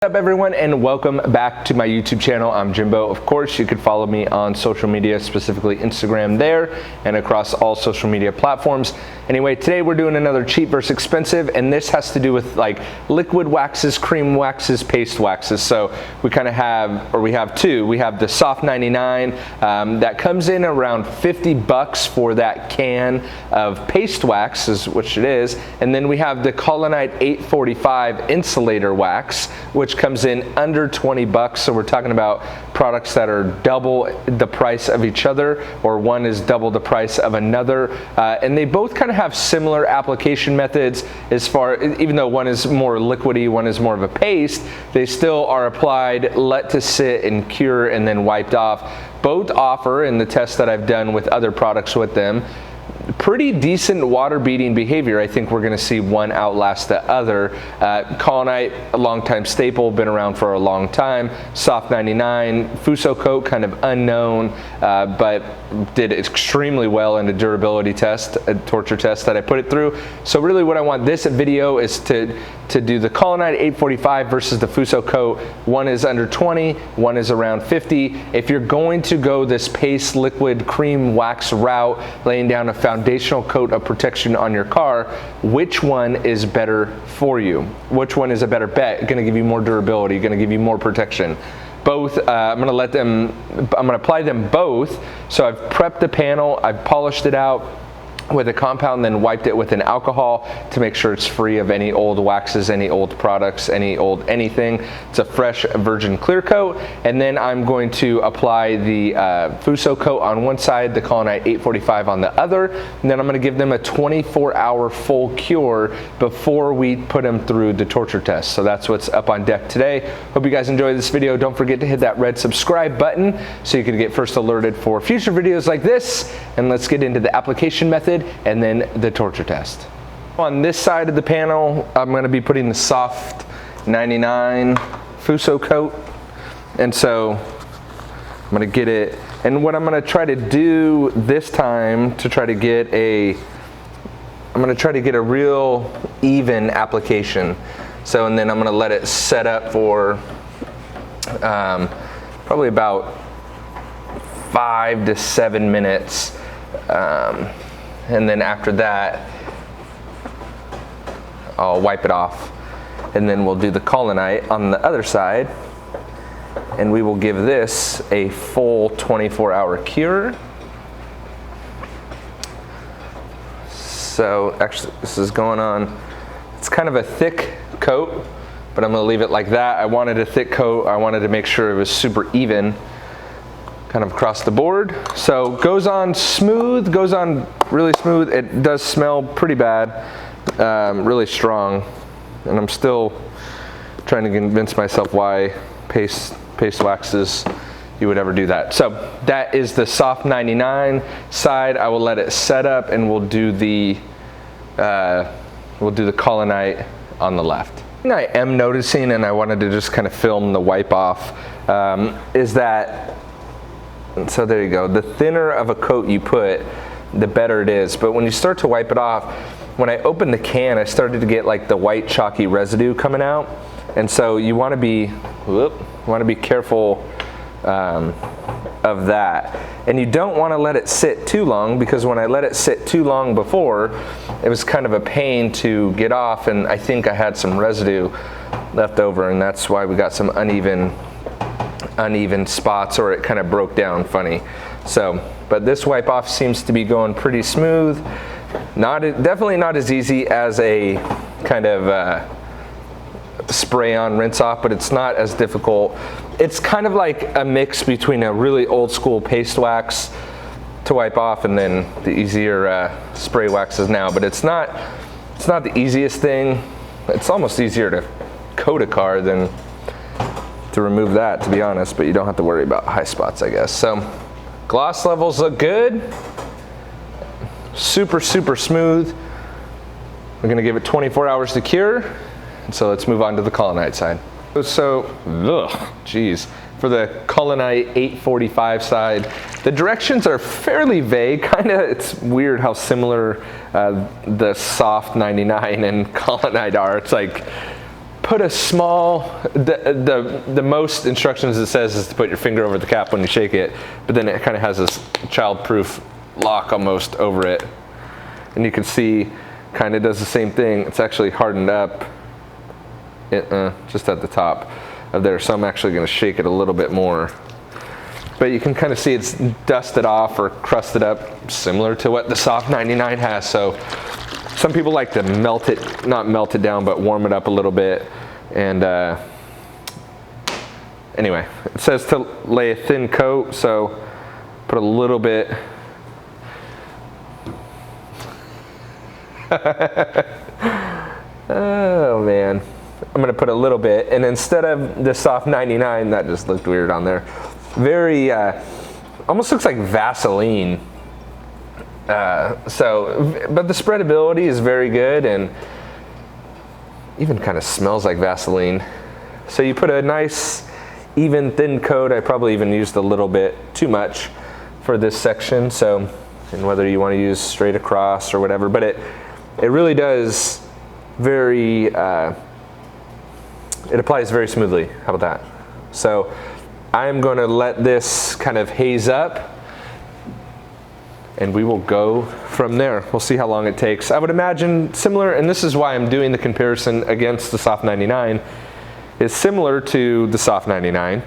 What's up everyone, and welcome back to my YouTube channel. I'm Jimbo. Of course, you could follow me on social media, specifically Instagram there and across all social media platforms. Anyway, today we're doing another cheap versus expensive, and this has to do with like liquid waxes, cream waxes, paste waxes. So we kind of have, or we have two. We have the SOFT99 that comes in around 50 bucks for that can of paste wax, which it is. And then we have the Collinite 845 insulator wax, which comes in under 20 bucks. So we're talking about products that are double the price of each other, or one is double the price of another. And they both kind of have similar application methods as far, even though one is more liquidy, one is more of a paste, they still are applied, let to sit and cure, and then wiped off. Both offer, in the tests that I've done with other products with them, pretty decent water beating behavior. I think we're going to see one outlast the other. Collinite, a long time staple, been around for a long time. SOFT99, Fusso coat, kind of unknown, but did extremely well in a durability test, a torture test that I put it through. So really what I want this video is to do the Collinite 845 versus the Fusso coat. One is under 20, one is around 50. If you're going to go this paste liquid cream wax route, laying down a foundational coat of protection on your car, which one is better for you? Which one is a better bet? Going to give you more durability, going to give you more protection. Both, I'm going to apply them both. So I've prepped the panel, I've polished it out with a compound, then wiped it with an alcohol to make sure it's free of any old waxes, any old products, any old anything. It's a fresh virgin clear coat. And then I'm going to apply the Fusso coat on one side, the Collinite 845 on the other. And then I'm going to give them a 24-hour full cure before we put them through the torture test. So that's what's up on deck today. Hope you guys enjoyed this video. Don't forget to hit that red subscribe button so you can get first alerted for future videos like this. And let's get into the application method and then the torture test. On this side of the panel, I'm going to be putting the SOFT99 Fusso coat. And so I'm going to get it, and what I'm going to try to do this time to try to get a real even application. So, and then I'm going to let it set up for probably about 5 to 7 minutes. And then after that, I'll wipe it off, and then we'll do the Collinite on the other side, and we will give this a full 24-hour cure. So actually, this is going on, it's kind of a thick coat, but I'm going to leave it like that. I wanted a thick coat. I wanted to make sure it was super even, kind of across the board. So goes on smooth, goes on really smooth. It does smell pretty bad, really strong, and I'm still trying to convince myself why paste waxes you would ever do that. So that is the SOFT99 side. I will let it set up, and we'll do the Collinite on the left. The thing I am noticing, and I wanted to just kind of film the wipe off, is that, so there you go, the thinner of a coat you put, the better it is. But when you start to wipe it off, when I opened the can, I started to get like the white chalky residue coming out. And so you want to be careful of that. And you don't want to let it sit too long, because when I let it sit too long before, it was kind of a pain to get off, and I think I had some residue left over, and that's why we got some uneven spots, or it kind of broke down funny. So, but this wipe off seems to be going pretty smooth. Definitely not as easy as a kind of spray on rinse off, but it's not as difficult. It's kind of like a mix between a really old school paste wax to wipe off and then the easier spray waxes now. But it's not the easiest thing. It's almost easier to coat a car than to remove that, to be honest, but you don't have to worry about high spots, I guess. So gloss levels look good. Super, super smooth. We're gonna give it 24 hours to cure. And so let's move on to the Collinite side. So, geez. For the Collinite 845 side, the directions are fairly vague. It's weird how similar the SOFT99 and Collinite are. It's like put a small, the most instructions it says is to put your finger over the cap when you shake it, but then it kind of has this child-proof lock almost over it. And you can see kind of does the same thing. It's actually hardened up just at the top of there, so I'm actually going to shake it a little bit more. But you can kind of see it's dusted off or crusted up, similar to what the SOFT99 has. So some people like to melt it, not melt it down, but warm it up a little bit. And anyway, it says to lay a thin coat, so put a little bit. Oh man, I'm gonna put a little bit, and instead of the SOFT99, that just looked weird on there, very almost looks like Vaseline. But the spreadability is very good, and even kind of smells like Vaseline. So you put a nice even thin coat. I probably even used a little bit too much for this section, so, and whether you want to use straight across or whatever, but it really does very, it applies very smoothly. How about that? So I'm going to let this kind of haze up, and we will go from there. We'll see how long it takes. I would imagine similar, and this is why I'm doing the comparison against the SOFT99, is similar to the SOFT99.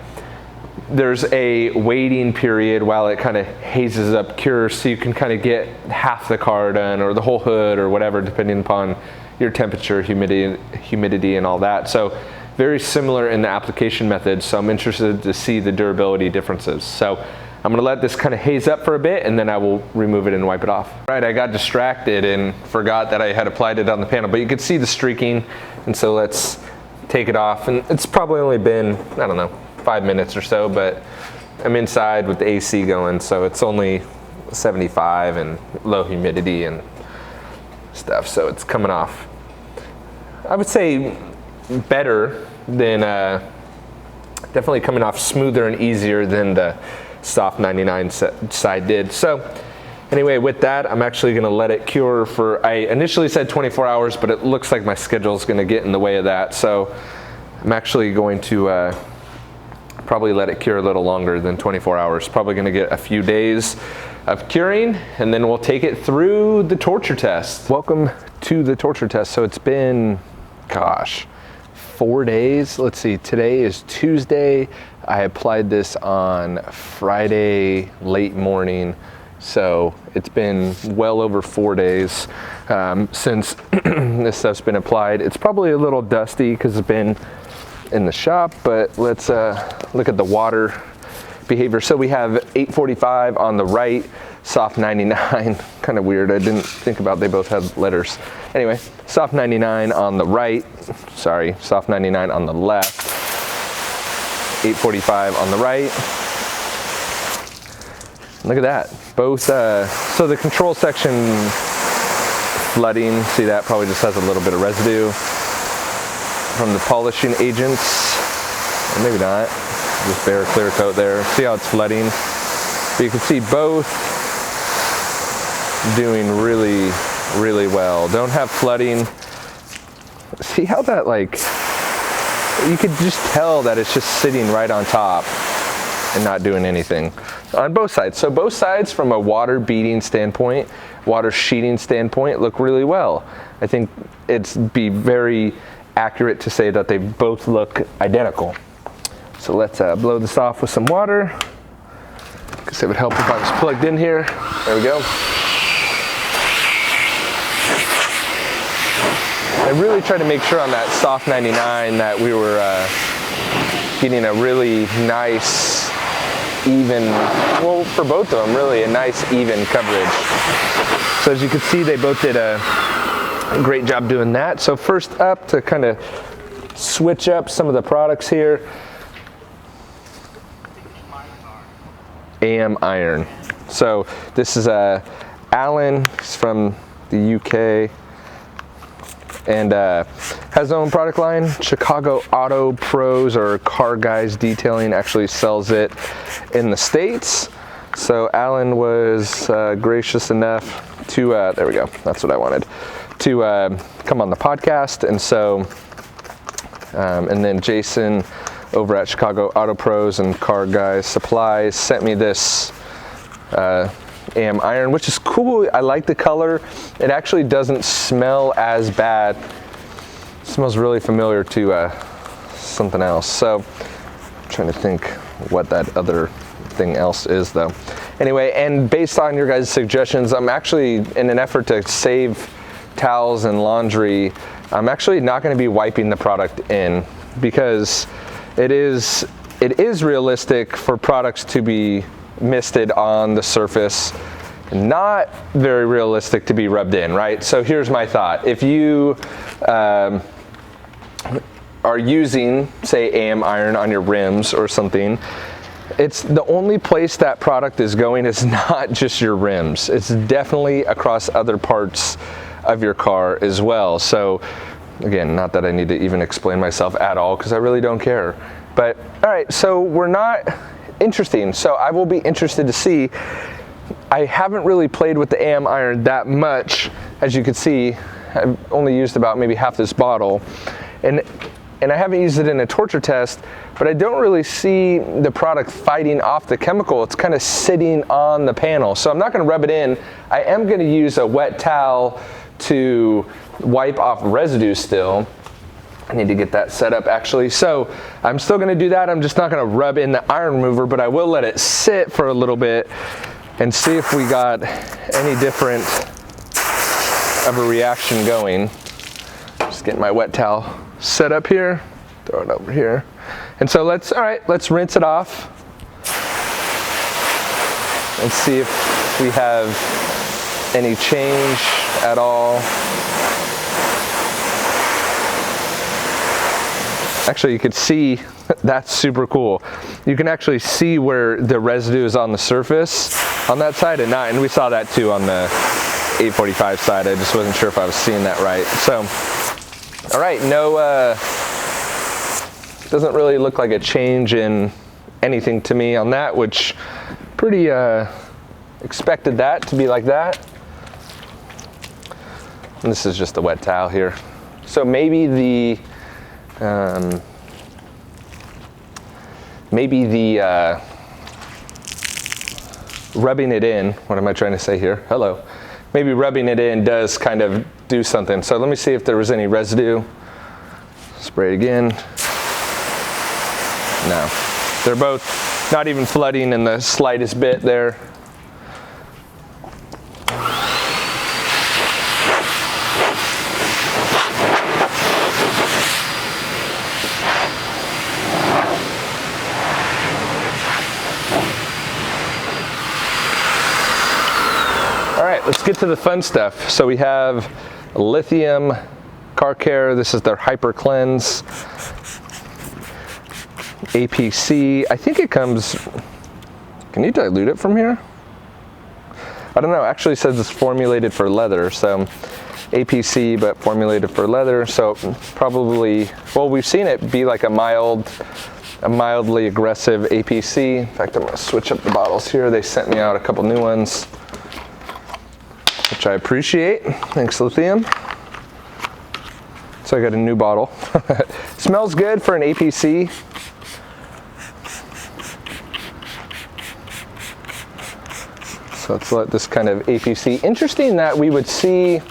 There's a waiting period while it kind of hazes up, cures, so you can kind of get half the car done or the whole hood or whatever, depending upon your temperature, humidity and all that. So very similar in the application method, so I'm interested to see the durability differences. So I'm gonna let this kind of haze up for a bit, and then I will remove it and wipe it off. Right, I got distracted and forgot that I had applied it on the panel, but you can see the streaking, and so let's take it off. And it's probably only been, I don't know, 5 minutes or so, but I'm inside with the AC going, so it's only 75 and low humidity and stuff, so it's coming off. I would say better than, definitely coming off smoother and easier than the SOFT99 side did. So anyway, with that, I'm actually gonna let it cure for, I initially said 24 hours, but it looks like my schedule is gonna get in the way of that. So I'm actually going to probably let it cure a little longer than 24 hours. Probably gonna get a few days of curing, and then we'll take it through the torture test. Welcome to the torture test. So it's been, gosh, 4 days. Let's see, today is Tuesday. I applied this on Friday late morning, so it's been well over 4 days since this stuff's been applied. It's probably a little dusty because it's been in the shop, but let's look at the water behavior. So we have 845 on the right, SOFT99, kind of weird. I didn't think about they both had letters. Anyway, SOFT99 on the right, sorry, SOFT99 on the left, 845 on the right. Look at that, both, so the control section flooding, see that probably just has a little bit of residue from the polishing agents, or maybe not, just bare clear coat there. See how it's flooding? But you can see both doing really, really well. Don't have flooding. See how that, like, you could just tell that it's just sitting right on top and not doing anything on both sides. So both sides from a water beading standpoint, water sheeting standpoint, look really well. I think it's be very accurate to say that they both look identical. So let's blow this off with some water. I guess it would help if I was plugged in here. There we go. I really tried to make sure on that SOFT99 that we were getting a really nice, even, well, for both of them, really a nice, even coverage. So as you can see, they both did a great job doing that. So first up, to kind of switch up some of the products here, AM iron. So this is Alan, he's from the UK, and has his own product line. Chicago Auto Pros, or Car Guys Detailing, actually sells it in the States. So Alan was gracious enough to, there we go, that's what I wanted, to come on the podcast. And so And then Jason over at Chicago Auto Pros and Car Guys Supplies sent me this AM iron, which is cool. I like the color. It actually doesn't smell as bad. It smells really familiar to something else. So I'm trying to think what that other thing else is though. Anyway, and based on your guys' suggestions, I'm actually, in an effort to save towels and laundry, I'm actually not going to be wiping the product in, because it is realistic for products to be misted on the surface, not very realistic to be rubbed in, right? So here's my thought. If you are using, say, AM iron on your rims or something, it's the only place that product is going is not just your rims. It's definitely across other parts of your car as well. So again, not that I need to even explain myself at all, because I really don't care. But all right, so we're not interesting. So I will be interested to see. I haven't really played with the AM iron that much. As you can see, I've only used about maybe half this bottle. And I haven't used it in a torture test, but I don't really see the product fighting off the chemical. It's kind of sitting on the panel. So I'm not gonna rub it in. I am gonna use a wet towel to wipe off residue still. I need to get that set up actually. So I'm still gonna do that. I'm just not gonna rub in the iron remover, but I will let it sit for a little bit and see if we got any different of a reaction going. Just getting my wet towel set up here, throw it over here. And so let's rinse it off and see if we have any change at all. Actually, you could see, that's super cool. You can actually see where the residue is on the surface on that side and not, and we saw that too on the 845 side. I just wasn't sure if I was seeing that right. So, all right, no, doesn't really look like a change in anything to me on that, which pretty expected that to be like that. And this is just a wet towel here. So maybe the rubbing it in, what am I trying to say here? Hello. Maybe rubbing it in does kind of do something. So let me see if there was any residue. Spray it again. No, they're both not even flooding in the slightest bit there. All right, let's get to the fun stuff. So we have Lithium Car Care. This is their Hyper Cleanse. APC, I think it comes, can you dilute it from here? I don't know, actually says it's formulated for leather, so APC, but formulated for leather, so probably, well, we've seen it be like a mildly aggressive APC. In fact, I'm gonna switch up the bottles here. They sent me out a couple new ones, which I appreciate. Thanks, Lithium. So I got a new bottle. Smells good for an APC. So let's let this kind of APC. Interesting that we would see,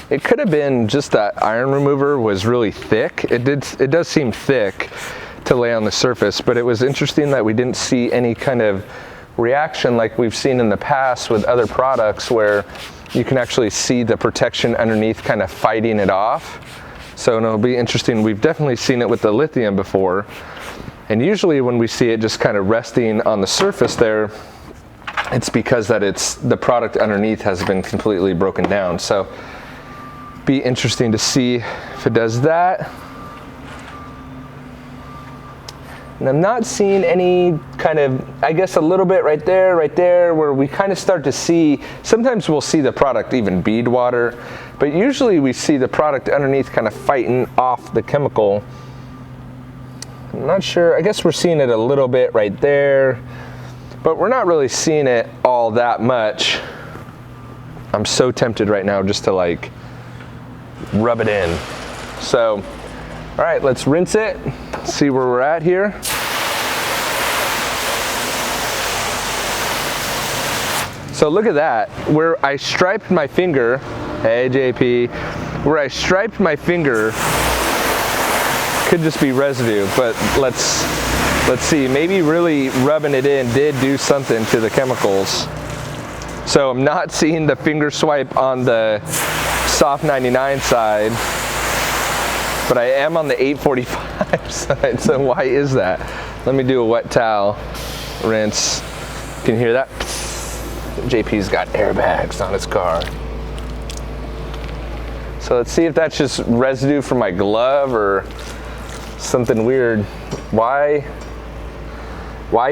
it could have been just that iron remover was really thick. It does seem thick to lay on the surface, but it was interesting that we didn't see any kind of reaction like we've seen in the past with other products where you can actually see the protection underneath kind of fighting it off. So it'll be interesting. We've definitely seen it with the lithium before. And usually when we see it just kind of resting on the surface there, it's because that the product underneath has been completely broken down. So be interesting to see if it does that. And I'm not seeing any kind of, I guess a little bit right there, where we kind of start to see, sometimes we'll see the product even bead water, but usually we see the product underneath kind of fighting off the chemical. I'm not sure, I guess we're seeing it a little bit right there, but we're not really seeing it all that much. I'm so tempted right now just to like rub it in. So All right, let's rinse it, see where we're at here. So look at that, where I striped my finger, hey JP, where I striped my finger could just be residue, but let's see, maybe really rubbing it in did do something to the chemicals. So I'm not seeing the finger swipe on the SOFT99 side, but I am on the 845 side, so why is that? Let me do a wet towel rinse. Can you hear that? JP's got airbags on his car. So let's see if that's just residue from my glove or something weird. Why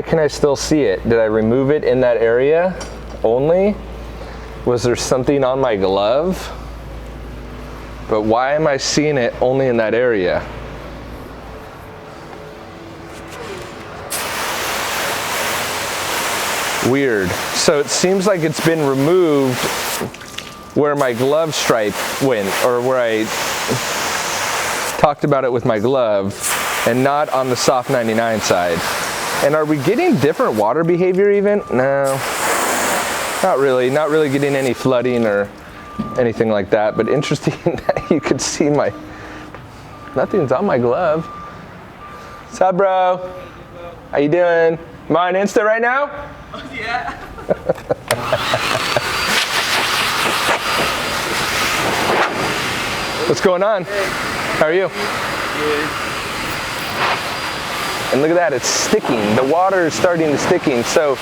can I still see it? Did I remove it in that area only? Was there something on my glove? But why am I seeing it only in that area? Weird. So it seems like it's been removed where my glove stripe went, or where I talked about it with my glove, and not on the SOFT99 side. And are we getting different water behavior even? No, not really. Not really getting any flooding or anything like that, but interesting that you could see nothing's on my glove. What's up, bro? How you doing? Am I on Insta right now? Oh, yeah. What's going on? Hey. How are you? Good. And look at that, it's sticking. The water is starting to sticking. So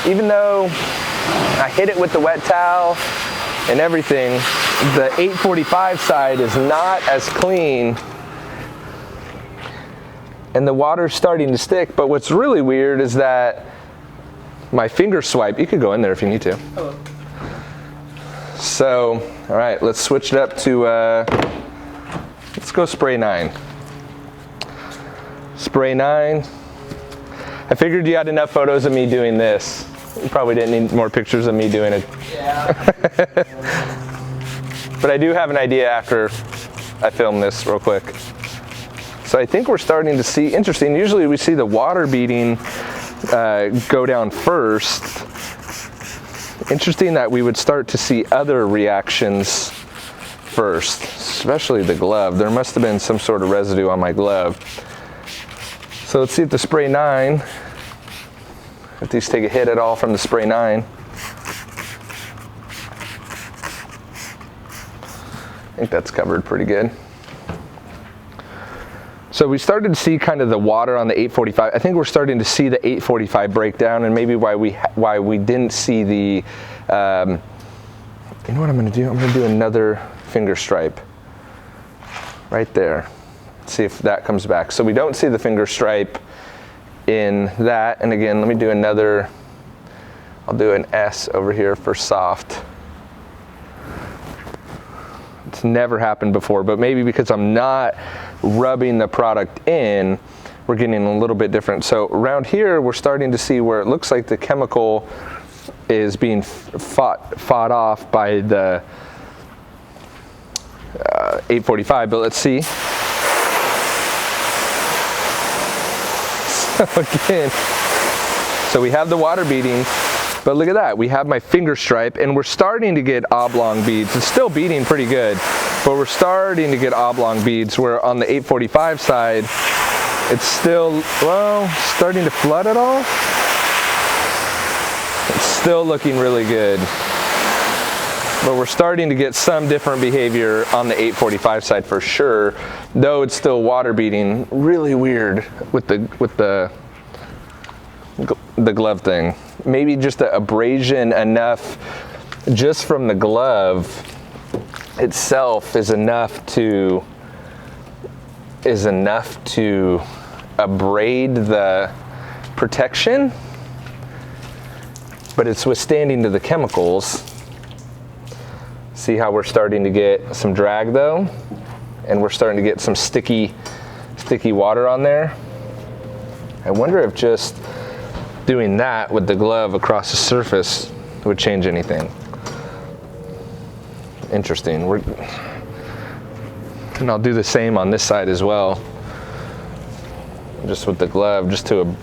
even though I hit it with the wet towel and everything, the 845 side is not as clean and the water's starting to stick. But what's really weird is that my finger swipe, you could go in there if you need to. Hello. So, all right, let's switch it up to, let's go spray 9. Spray 9. I figured you had enough photos of me doing this. You probably didn't need more pictures of me doing it. Yeah. But I do have an idea after I film this real quick. So I think we're starting to see, interesting, usually we see the water beading go down first. Interesting that we would start to see other reactions first, especially the glove. There must have been some sort of residue on my glove. So let's see if the spray 9, if these take a hit at all from the spray 9. I think that's covered pretty good. So we started to see kind of the water on the 845. I think we're starting to see the 845 breakdown, and maybe why we didn't see the, you know what I'm gonna do? I'm gonna do another finger stripe right there. See if that comes back. So we don't see the finger stripe in that. And again, let me do another, I'll do an S over here for soft. It's never happened before, but maybe because I'm not rubbing the product in, we're getting a little bit different. So around here, we're starting to see where it looks like the chemical is being fought off by the 845, but let's see. So again, so we have the water beading, but look at that. We have my finger stripe, and we're starting to get oblong beads. It's still beading pretty good, but we're starting to get oblong beads, where on the 845 side, it's still, well, starting to flood at all. It's still looking really good. But we're starting to get some different behavior on the 845 side for sure, though it's still water beading. Really weird with the glove thing. Maybe just the abrasion enough just from the glove itself is enough to abrade the protection, but it's withstanding to the chemicals. See how we're starting to get some drag though, and we're starting to get some sticky water on there. I wonder if just doing that with the glove across the surface would change anything. Interesting. And I'll do the same on this side as well. Just with the glove, just to,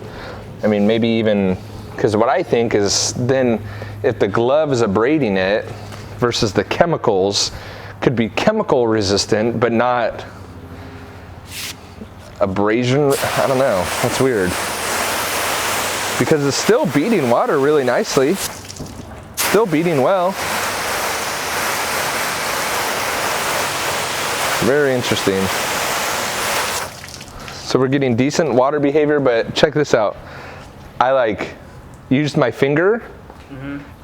I mean, maybe even, because what I think is then if the glove is abrading it versus the chemicals, could be chemical resistant, but not abrasion. I don't know, that's weird. Because it's still beating water really nicely. Still beating well. Very interesting. So we're getting decent water behavior, but check this out. I like used my finger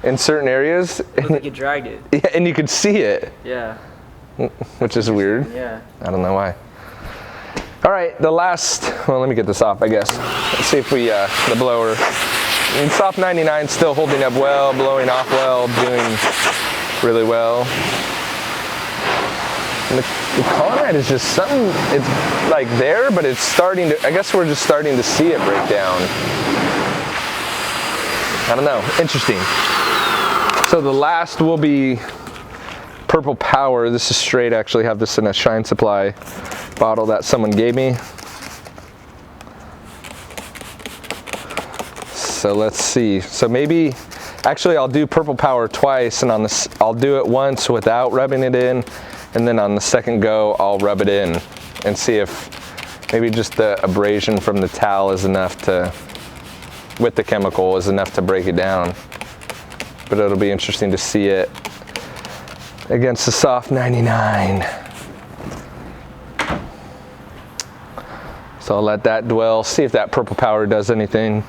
in certain areas. It looked like you dragged it. Yeah, and you could see it. Yeah. Which is weird. Yeah. I don't know why. All right, the last, well, let me get this off, I guess. Let's see if we, the blower. I mean, SOFT99 still holding up well, blowing off well, doing really well. And the Collinite is just something, it's like there, but it's starting to, I guess we're just starting to see it break down. I don't know, interesting. So the last will be Purple Power. This is straight, I actually have this in a Shine Supply bottle that someone gave me. So let's see. So maybe, actually I'll do Purple Power twice, and on this, I'll do it once without rubbing it in, and then on the second go, I'll rub it in and see if maybe just the abrasion from the towel is enough to, with the chemical, is enough to break it down. But it'll be interesting to see it against the SOFT99. So I'll let that dwell, see if that Purple Power does anything.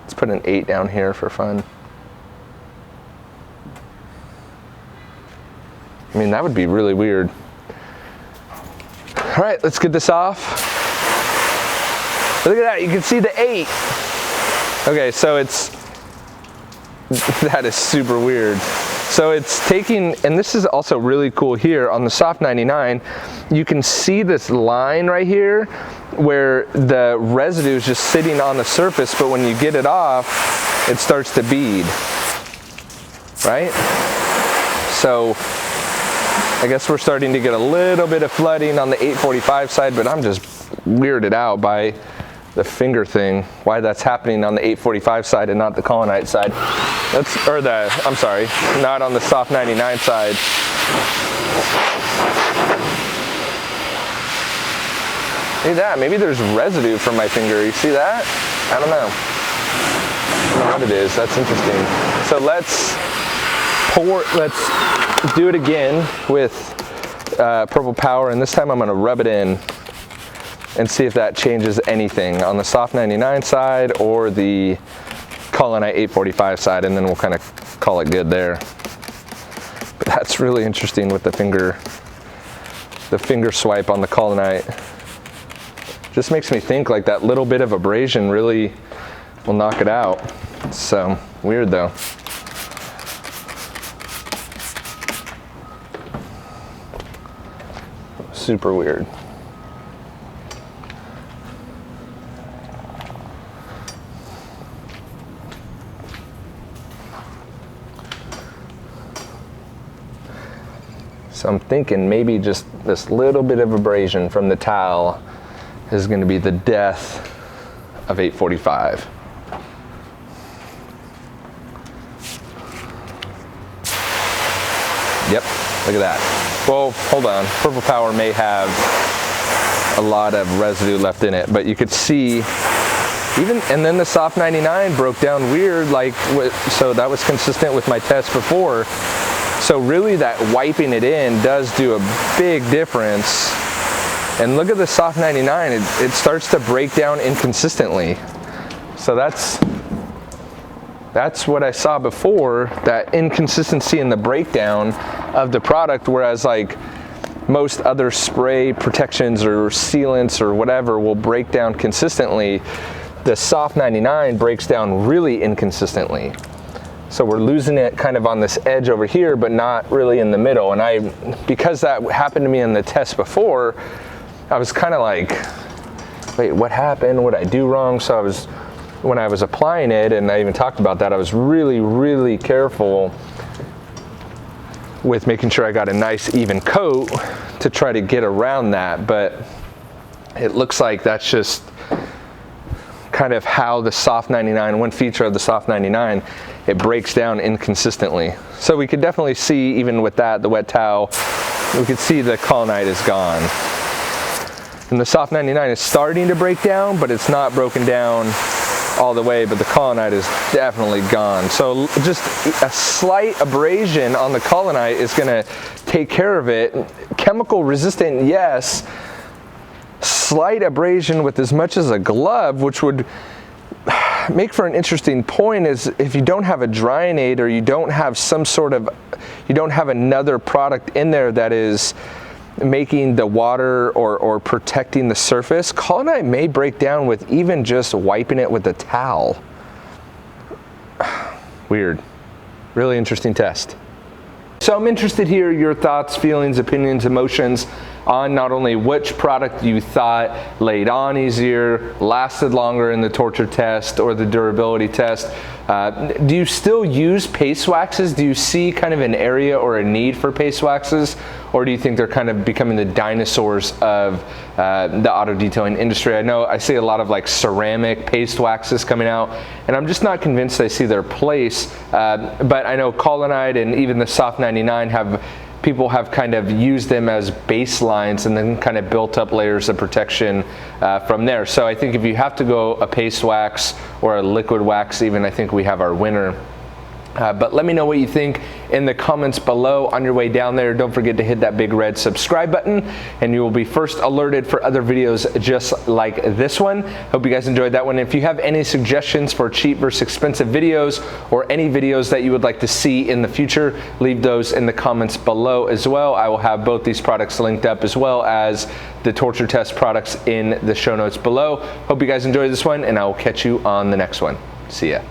Let's put an 8 down here for fun. I mean, that would be really weird. All right, let's get this off. Look at that, you can see the 8. Okay, so it's, that is super weird. So it's taking, and this is also really cool here on the SOFT99, you can see this line right here where the residue is just sitting on the surface, but when you get it off, it starts to bead, right? So I guess we're starting to get a little bit of flooding on the 845 side, but I'm just weirded out by the finger thing, why that's happening on the 845 side and not the Collinite side. That's, or the, I'm sorry, not on the SOFT99 side. See that? Maybe there's residue from my finger. You see that? I don't know. I don't know what it is. That's interesting. So let's do it again with Purple Power, and this time I'm gonna rub it in and see if that changes anything on the SOFT99 side or the Collinite 845 side, and then we'll kind of call it good there. But that's really interesting with the finger swipe on the Collinite. Just makes me think like that little bit of abrasion really will knock it out. So weird though. Super weird. So I'm thinking maybe just this little bit of abrasion from the towel is going to be the death of 845. Yep, look at that. Well, hold on. Purple Power may have a lot of residue left in it, but you could see even, and then the SOFT99 broke down weird, like, so that was consistent with my test before. So really that wiping it in does do a big difference. And look at the SOFT99, it starts to break down inconsistently. So that's what I saw before, that inconsistency in the breakdown of the product, whereas like most other spray protections or sealants or whatever will break down consistently, the SOFT99 breaks down really inconsistently. So we're losing it kind of on this edge over here, but not really in the middle. And because that happened to me in the test before, I was kind of like, wait, what happened? What did I do wrong? So when I was applying it, and I even talked about that, I was really, really careful with making sure I got a nice even coat to try to get around that, but it looks like that's just kind of how the SOFT99, one feature of the SOFT99, it breaks down inconsistently. So we could definitely see, even with that, the wet towel, we could see the Collinite is gone. And the SOFT99 is starting to break down, but it's not broken down all the way, but the Collinite is definitely gone. So just a slight abrasion on the Collinite is gonna take care of it. Chemical resistant, yes. Slight abrasion with as much as a glove, which would make for an interesting point, is if you don't have a drying aid, or you don't have some sort of, you don't have another product in there that is making the water or protecting the surface, Collinite may break down with even just wiping it with a towel. Weird. Really interesting test. So I'm interested to hear your thoughts, feelings, opinions, emotions on not only which product you thought laid on easier, lasted longer in the torture test or the durability test. Do you still use paste waxes? Do you see kind of an area or a need for paste waxes? Or do you think they're kind of becoming the dinosaurs of the auto detailing industry? I know I see a lot of like ceramic paste waxes coming out, and I'm just not convinced I see their place. But I know Collinite and even the SOFT99 people have kind of used them as baselines and then kind of built up layers of protection from there. So I think if you have to go a paste wax or a liquid wax even, I think we have our winner. But let me know what you think in the comments below. On your way down there, don't forget to hit that big red subscribe button, and you will be first alerted for other videos just like this one. Hope you guys enjoyed that one. If you have any suggestions for cheap versus expensive videos, or any videos that you would like to see in the future, leave those in the comments below as well. I will have both these products linked up, as well as the torture test products, in the show notes below. Hope you guys enjoyed this one, and I will catch you on the next one. See ya.